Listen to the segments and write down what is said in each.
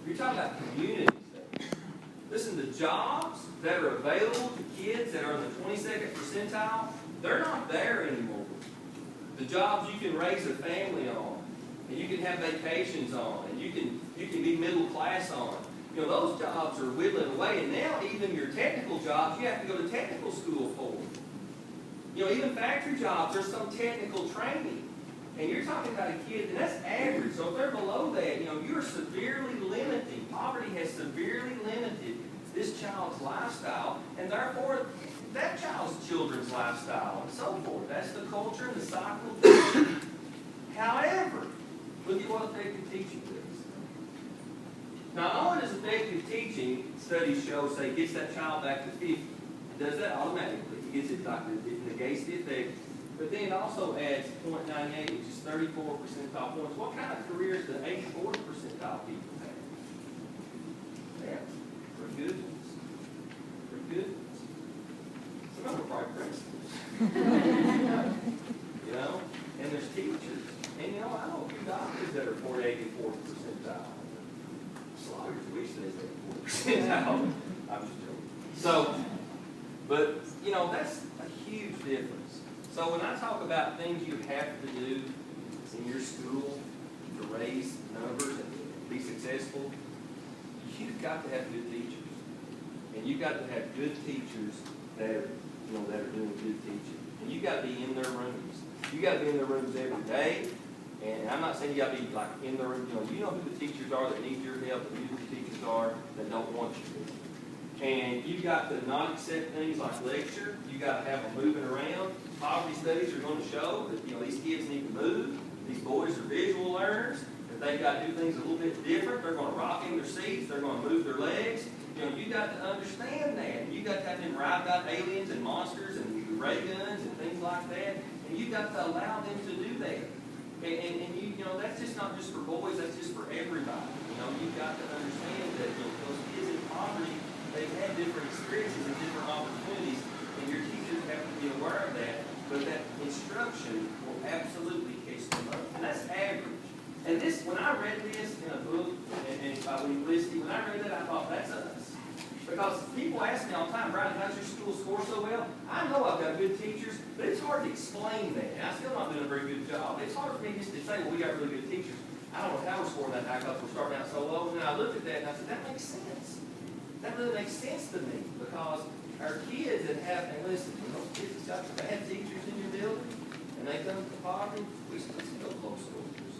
You're talking about community studies. Listen, the jobs that are available to kids that are in the 22nd percentile, they're not there anymore. The jobs you can raise a family on, and you can have vacations on, and you can be middle class on. You know, those jobs are whittling away, and now even your technical jobs, you have to go to technical school for. You know, even factory jobs, there's some technical training. And you're talking about a kid, and that's average. So if they're below that, you know, you're severely limiting. Poverty has severely limited this child's lifestyle, and therefore that child's children's lifestyle, and so forth. That's the culture and the cycle of teaching. However, look at what effective teaching does. Not only does effective teaching, studies show, say, gets that child back to 50. It does that automatically. It gets it, like, it negates the effect. But then it also adds 0.98, which is 34 percentile points. What kind of careers do 84 percentile people have? Yeah, pretty good ones. Pretty good ones. Some of them are probably principals. You know? And there's teachers. And you know, I know a few doctors that are 84 percentile. Slaughters wish they said 84 percentile. I'm just joking. So, but, you know, that's a huge difference. So when I talk about things you have to do in your school to raise numbers and be successful, you've got to have good teachers. And you've got to have good teachers that are, you know, that are doing good teaching. And you've got to be in their rooms. You've got to be in their rooms every day. And I'm not saying you got to be like in the room. You know who the teachers are that need your help, and who the teachers are that don't want you to. And you've got to not accept things like lecture. You've got to have them moving around. Poverty studies are going to show that, you know, these kids need to move. These boys are visual learners. If they've got to do things a little bit different, they're going to rock in their seats. They're going to move their legs. You know, you've got to understand that. You've got to have them write about aliens and monsters and ray guns and things like that. And you've got to allow them to do that. And you know, that's just not just for boys. That's just for everybody. You know, you've got to understand that, you know, those kids in poverty, they've had different experiences and different opportunities, and your teachers have to be aware of that, but that instruction will absolutely catch them up. And that's average. And this, when I read this in a book, and by Felicity, when I read that, I thought, that's us. Because people ask me all the time, Brian, how's your school score so well? I know I've got good teachers, but it's hard to explain that. And I'm still not doing a very good job. It's hard for me just to say, well, we got really good teachers. I don't know how we're scoring that high because we're starting out so low. And then I looked at that and I said, that makes sense. That really makes sense to me, because our kids that have, and listen, when those kids got bad teachers in your building, and they come to poverty, we still see those low scores.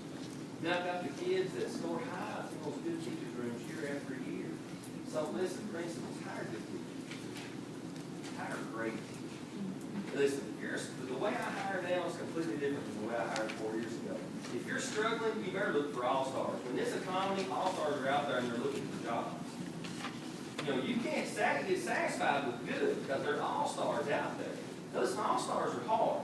Now I've got the kids that score high in those good teachers' rooms year after year. So listen, principals, hire good teachers. Hire great teachers. Listen, the way I hire now is completely different than the way I hired 4 years ago. If you're struggling, you better look for all-stars. In this economy, all-stars are out there and they're looking for jobs. You know, you can't get satisfied with good because there's all-stars out there. Listen, all-stars are hard.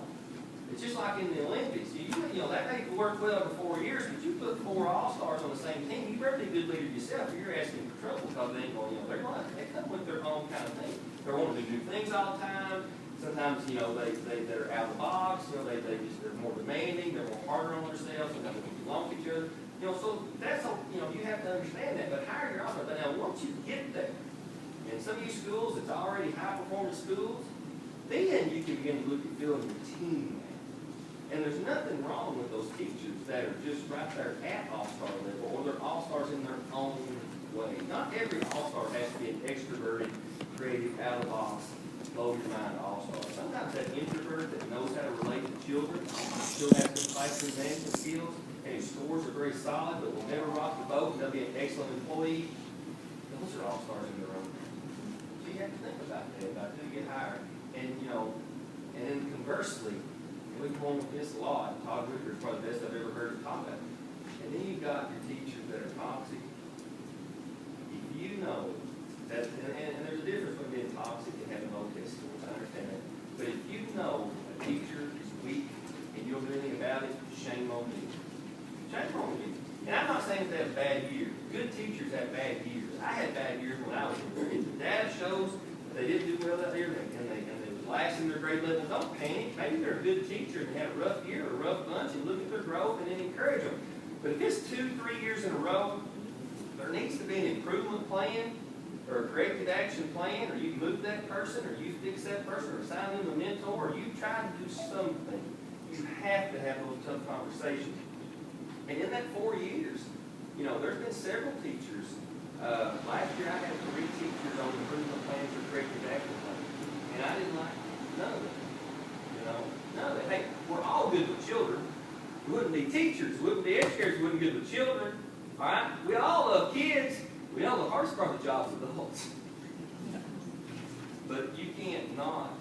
It's just like in the Olympics. You know, that may work well over 4 years, but you put 4 all-stars on the same team, you better be a good leader yourself, or you're asking for trouble, because they ain't going, you know, they come with their own kind of thing. They're wanting to do things all the time. Sometimes, you know, they're out of the box. You know, they're more demanding. They're more harder on themselves. Sometimes they don't belong to each other. You know, so that's a, you know, you have to understand that. But hire your all-stars. But now, once you get there, in some of these schools, it's already high-performance schools, then you can begin to look at building your team. And there's nothing wrong with those teachers that are just right there at all-star level, or they're all-stars in their own way. Not every all-star has to be an extroverted, creative, out-of-the-box, blow-your-mind all-star. Sometimes that introvert that knows how to relate to children still has some classroom management skills, and his scores are very solid, but will never rock the boat, and they'll be an excellent employee. Those are all-stars in their own way. So you have to think about that, about who you get hired. And, you know, and then conversely, we've gone with this a lot. Todd Wicker is probably the best I've ever heard him talk about. And then you've got your teachers that are toxic. If you know that, and there's a difference between being toxic and having low test scores, I understand that. But if you know a teacher is weak and you don't do anything about it, shame on you. Shame on you. And I'm not saying they have bad years. Good teachers have bad years. I had bad years when I was in there. If the data shows that they didn't do well that year, and they last in their grade level, don't panic. Maybe they're a good teacher and had a rough year or a rough bunch, and look at their growth and then encourage them. But if it's 2, 3 years in a row, there needs to be an improvement plan or a corrective action plan, or you move that person, or you fix that person, or assign them a mentor, or you try to do something. You have to have those tough conversations. And in that 4 years, you know, there's been several teachers. Last year I had 3 teachers on improvement plans or corrective action plans. And I didn't like none of it. You know, none of it. Hey, we're all good with children. We wouldn't be teachers, we wouldn't be educators, we wouldn't be good with children. All right? We all love kids. We know the hardest part of the job is adults. But you can't not,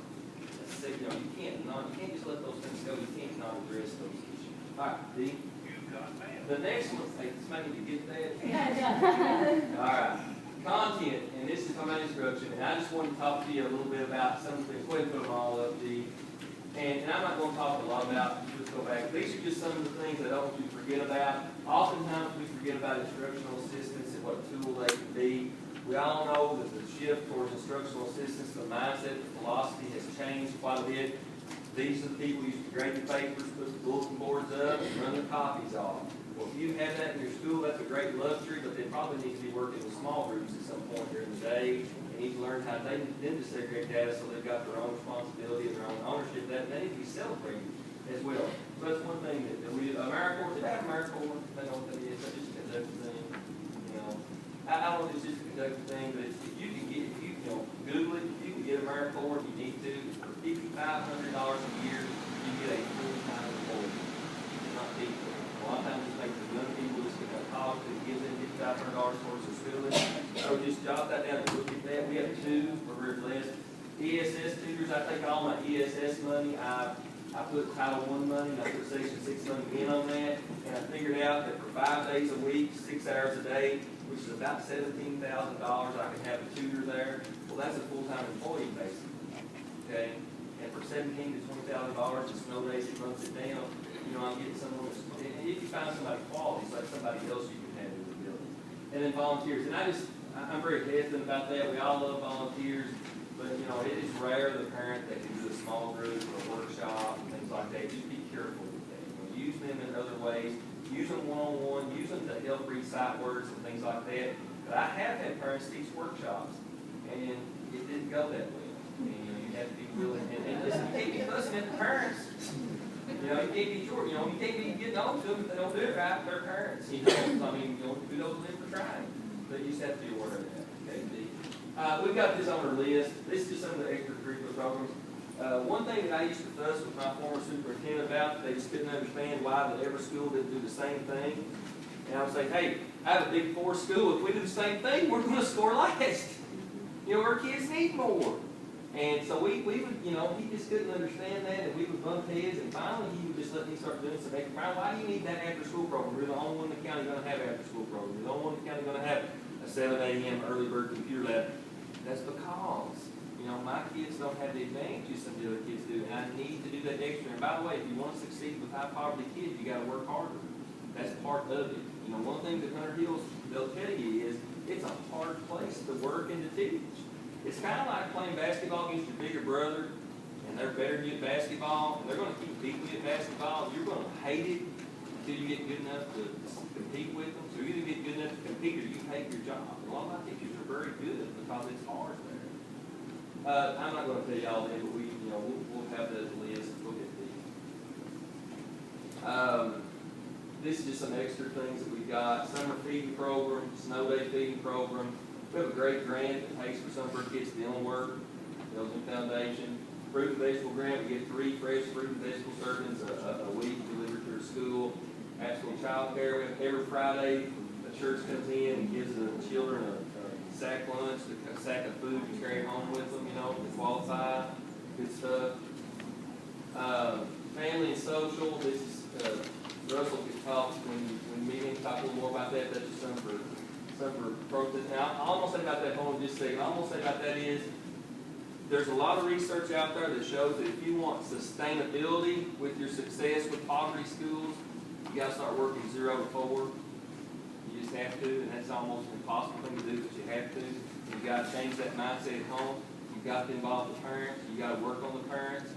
you know, you can't just let those things go. You can't not address those issues. All right, D. The next one, hey, somebody need to get that? All right. Content, and this is my instruction, and I just want to talk to you a little bit about some of the things. Go ahead and put them all up, D. And I'm not going to talk a lot about, just go back. These are just some of the things that I don't want you to forget about. Oftentimes we forget about instructional assistants and what tool they can be. We all know that the shift towards instructional assistants, the mindset, the philosophy has changed quite a bit. These are the people who used to grade the papers, put the bulletin boards up, and run the copies off. Well, if you have that in your school, that's a great luxury, but they probably need to be working with small groups at some point during the day. They need to learn how they then to segregate data so they've got their own responsibility and their own ownership. That they need to be celebrated as well. So that's one thing that we AmeriCorps, did I have AmeriCorps? I don't know what that is. That's just a conductive thing. You know, I don't know if it's just a conductive thing, but if you can get, if you know, Google it, if you can get AmeriCorps, you need to. For $5,500 a year, you get a full-time employee. It's not people. A lot of times it's like the young people just get a college that gives them $5,500 towards their schooling. So just jot that down and look at that. We have 2 for we're blessed. ESS tutors, I take all my ESS money, I put Title I money, and I put Section 6 money in on that, and I figured out that for 5 days a week, 6 hours a day, which is about $17,000, I can have a tutor there. Well, that's a full-time employee, basically. Okay? And for $17,000 to $20,000 in snow days, it runs it down. You know, I'm getting someone that's, and if you find somebody quality, it's like somebody else you can have in the building. And then volunteers. And I'm very hesitant about that. We all love volunteers, but you know, it is rare the parent that can do a small group or a workshop and things like that. Just be careful with that. You know, use them in other ways. Use them one-on-one. Use them to help read sight words and things like that. But I have had parents teach workshops, and it didn't go that way. And, you know, you have to be willing. And listen, you can't be fussing at the parents. You know, you can't be short. You know, you can't be getting on to them if they don't do it right. They're parents. You know, I mean, you know, kudos to them for trying. But you just have to be aware of that. Okay, we've got this on our list. This is just some of the extracurricular programs. One thing that I used to fuss with my former superintendent about, they just couldn't understand why that every school didn't do the same thing. And I would say, hey, I have a Big 4 school. If we do the same thing, we're going to score last. You know, our kids need more. And so we would, you know, he just couldn't understand that, and we would bump heads, and finally he would just let me start doing some extra. Why do you need that after-school program? We're the only one in the county going to have after-school program. We're the only one in the county going to have a 7 a.m. early bird computer lab. That's because, you know, my kids don't have the advantages some of the other kids do, and I need to do that extra. And by the way, if you want to succeed with high-poverty kids, you got to work harder. That's part of it. You know, one thing that Hunter Hills, they'll tell you is it's a hard place to work and to teach. It's kind of like playing basketball against your bigger brother, and they're better than you at basketball, and they're going to keep beating you at basketball. You're going to hate it until you get good enough to compete with them. So you either get good enough to compete or you hate your job. And a lot of my teachers are very good because it's hard there. I'm not going to tell you all that, but we'll have that list. Look at these. This is just some extra things that we've got. Summer feeding program, snow day feeding program. We have a great grant that pays for some of our kids' dental work, Belgian Foundation. Fruit and vegetable grant, we get 3 fresh fruit and vegetable servings a week delivered to our school. Actual child care, we have every Friday, the church comes in and gives the children a sack lunch, a sack of food to carry home with them, you know, to qualify, good stuff. Family and social, this is, Russell could talk when meeting, talk a little more about that. That's just some for protest. Now, all I'm going to say about that, hold on just a second. All I'm going to say about that is there's a lot of research out there that shows that if you want sustainability with your success with poverty schools, you got to start working 0 to 4. You just have to, and that's almost an impossible thing to do, but you have to. You've got to change that mindset at home. You've got to involve the parents. You've got to work on the parents.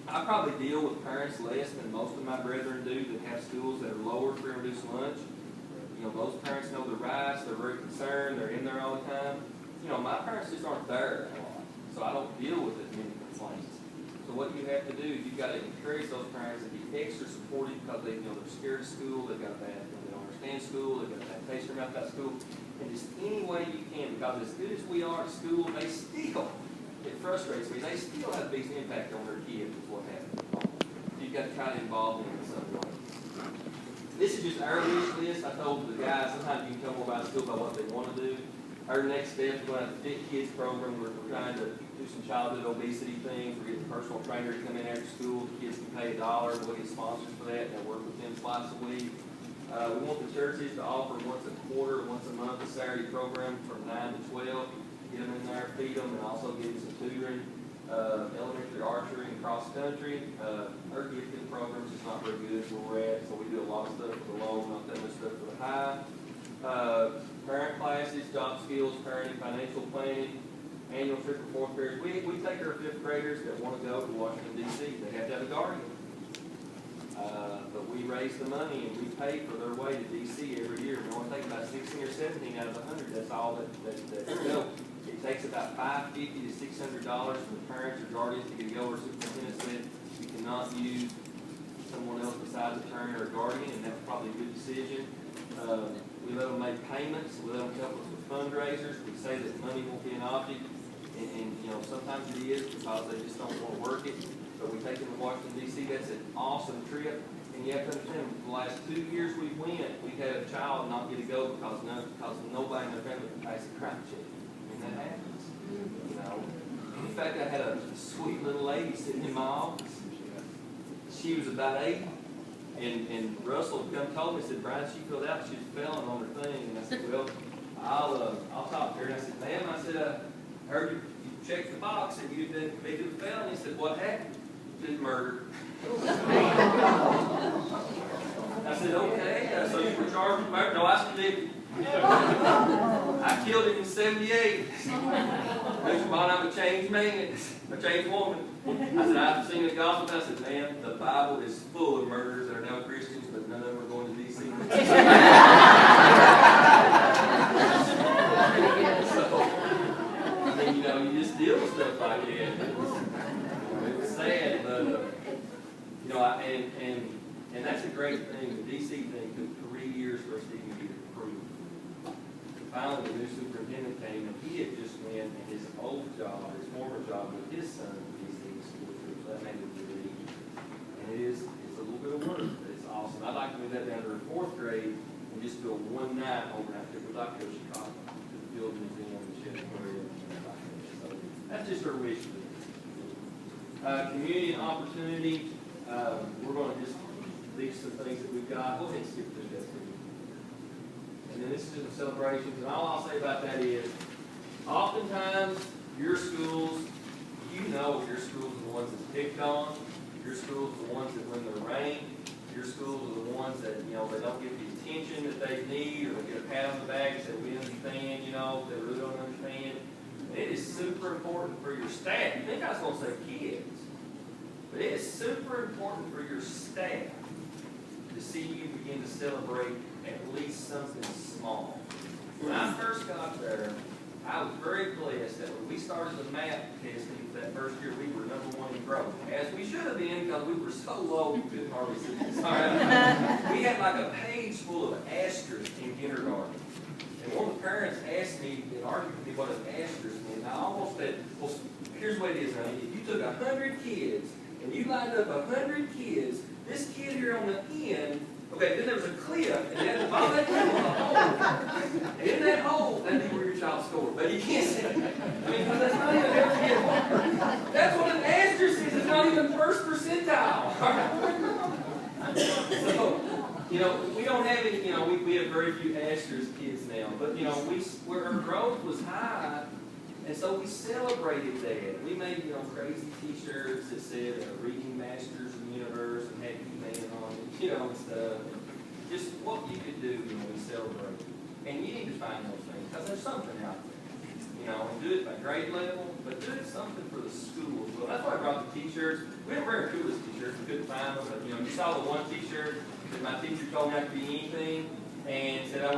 I probably deal with parents less than most of my brethren do that have schools that are lower for reduced lunch. Most parents know their rights, they're very concerned, they're in there all the time. My parents just aren't there a lot, so I don't deal with as many complaints. So what you have to do is you've got to encourage those parents to be extra supportive because they're scared of school, they've got a bad, they don't understand school, they've got a bad taste in their mouth about school, and just any way you can, because as good as we are at school, they still, it frustrates me, they still have a big impact on their kids is what happens. You've got to try to involve them in some way. This is just our wish list. I told the guys, sometimes you can tell more about school by what they want to do. Our next step, we're going to have a Fit Kids program. We're trying to do some childhood obesity things. We're getting a personal trainer to come in after school. The kids can pay $1. We'll get sponsors for that. They'll work with them twice a week. We want the churches to offer once a quarter, once a month, a Saturday program from 9 to 12. Get them in there, feed them, and also give them some tutoring, elementary archery and cross country. Our gifted programs is not very good where we're at, so we do a lot of stuff for the low, not that much stuff for the high. Parent classes, job skills, parenting, financial planning, annual trip for 4th graders. We take our 5th graders that want to go to Washington, D.C. They have to have a guardian. But we raise the money and we pay for their way to D.C. every year. We only take about 16 or 17 out of 100. That's all that go. It takes about $550 to $600 for the parents or guardians to get to go. Our superintendent said we cannot use someone else besides a parent or a guardian, and that's probably a good decision. We let them make payments. We let them help us with fundraisers. We say that money won't be an object, and sometimes it is because they just don't want to work it. But we take them to Washington, D.C. That's an awesome trip. And you have to understand, the last 2 years we went, we had a child not get to go because nobody in their family can pass a crime check. And that happens. In fact, I had a sweet little lady sitting in my office. She was about 8. And Russell come told me, said, Brian, she filled out, she was failing on her thing. And I said, well, I'll talk to her. And I said, ma'am, I said, I heard you checked the box and you've been convicted of felony. He said, what happened? She said, murder. I said, okay, so you were charged with murder? No, I was convicted. I killed him in 78. Mr. Bond, I'm a changed man, a changed woman. I said, I've seen the gospel. I said, man, the Bible is full of murderers that are now Christians, but none of them are going to D.C. So, you just deal with stuff like that. It's sad, but, and that's a great thing. The D.C. thing took 3 years for us to even get it approved. Finally, the new superintendent came, and he had just went in his old job, his former job, with his son in D.C. school trip, so that made it really easy. And it's a little bit of work, but it's awesome. I'd like to move that down to the 4th grade and just do a one-night overnight trip. We'd like to go to Chicago, to the Field Museum and shit. So that's just our wish list. Community and opportunity. We're going to just leave some things that we've got. Go ahead and skip through that, please. And then this is just the celebrations. And all I'll say about that is, oftentimes, your schools, your schools are the ones that's picked on. Your schools are the ones that win the rank. Your schools are the ones that, they don't get the attention that they need, or they get a pat on the back and say, we understand, they really don't understand. And it is super important for your staff. You think I was going to say kids. But it is super important for your staff to see you begin to celebrate at least something small. When I first got there, I was very blessed that when we started the math testing that first year, we were #1 in growth. As we should have been because we were so low we couldn't hardly see this. We had like a page full of asterisks in kindergarten. And one of the parents asked me and argued with me what an asterisk meant. And I almost said, well, here's what it is, honey. If you took 100 kids and you lined up 100 kids, this kid here on the end, okay, then there was a cliff, and at the bottom of that cliff was a hole. And in that hole, that'd be where your child scored. But you can't say that. Because that's not even every kid. That's what an asterisk is. It's not even first percentile. So, we don't have any, we have very few asterisk kids now. But, where our growth was high, and so we celebrated that. We made, crazy T-shirts that said Reading Masters of the Universe and Happy Man on it, and stuff. Just what you could do when we celebrate. And you need to find those things, because there's something out there. And do it by grade level, but do it something for the school as well. That's why I brought the T-shirts. We didn't bring our coolest T-shirts. We couldn't find them. But, you saw the one T-shirt that my teacher told me I could be anything, and said I